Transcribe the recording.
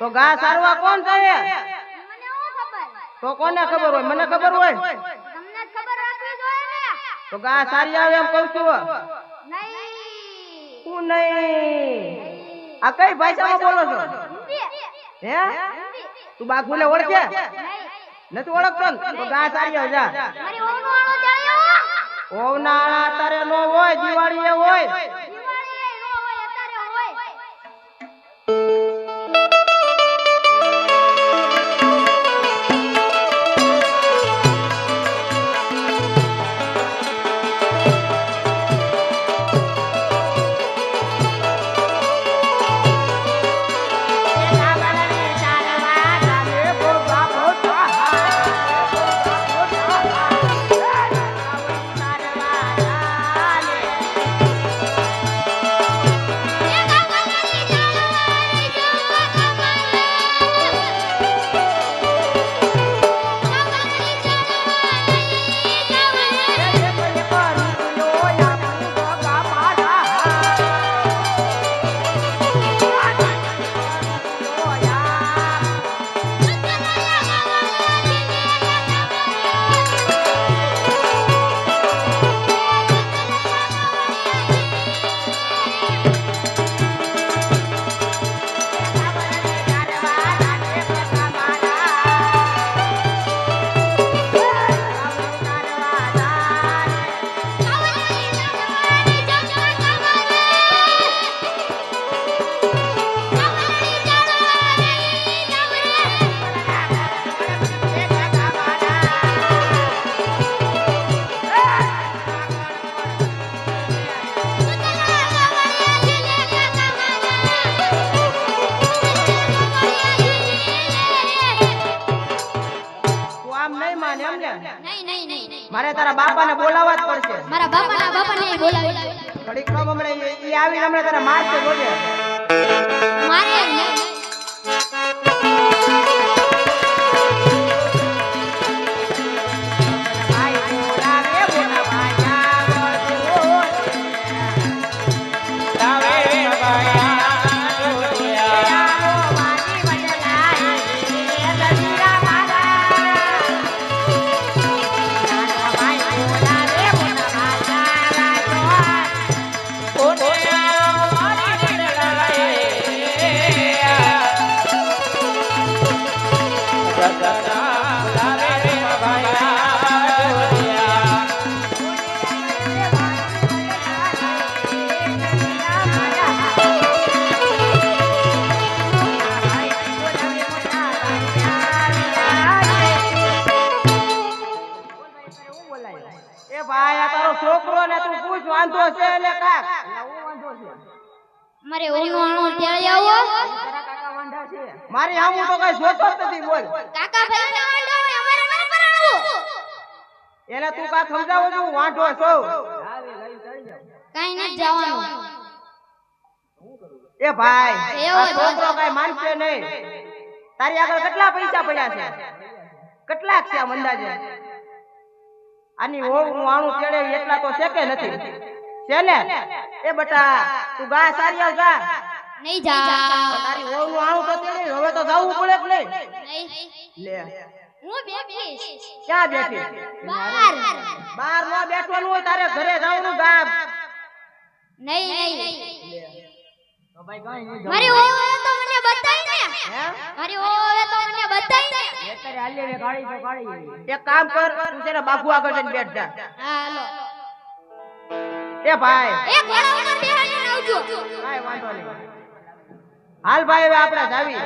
તો ઘા સારવા કોણ કરે? મને હું ખબર? તો કોને ખબર હોય? મને ખબર હોય. તમને ખબર રાખવી જોઈએ ને. તો ઘા સારી આવે એમ કહું છું. નહીં. હું નહીં. આ કઈ ભાષામાં બોલો છો? હે? તું બાપુને ઓળખે? નથી ઓળખતો ને? તો ઘા સારી આવે જા. મારી ઓવનો આણો જાળ્યો. ઓવના તારે નો હોય, દિવાળી એ હોય. દિવાળી નો હોય, અત્યારે હોય. મારે તારા બાપાને બોલાવવા જ પડશે. મારા બાપાને બોલાવી. ઘડીક કામ હમણે ઈ આવીને હમણે તારા મારશે બોલે. મારે છોકરો ને તું પૂછ વાંધો છે એટલે કાક મારે ઓનો આણો તેડી આવો. મારી આવું તો કઈ જોતો જ નથી. બોલ કાકા ભાઈ ને વાંઢો ને અમારે ન પરણવું. એને તું કાક સમજાવો છું વાંઢો છો. કાઈ ન જવાનું. એ ભાઈ આ છોકરો કઈ માનશે નહીં. તારી આગળ કેટલા પૈસા પડ્યા છે? કેટલાક છે આમ અંદાજે? આની હોવું આણું તેડે એટલા તો છે કે નથી? છે ને? એ બટા તું ગા સારી આવ જા. નહીં જા. તારી હોવું આણું તો તેડે હવે તો જાવું પડે કે નહીં? લે હું બેઠી. ક્યાં બેઠી? બહાર. બહાર નો બેઠવાનું હોય તારે ઘરે જવાનું ગામ. નહીં. તો ભાઈ કાઈ નહીં. મારી ઓવે તો મને બતાઈ ને. હે? મારી ઓવે તો મને બતાઈ ને. અત્યારે હાલે રે ગાડી તો ગાડી. એક કામ કર તું છે ને બાપુ આગળ જઈને બેઠ જા. હા હાલો. એ ભાઈ એક ઘોડા ઉપર બેહાડીને આવજો. કાઈ વાંધો નહીં. હાલ ભાઈ હવે આપણે જાવી.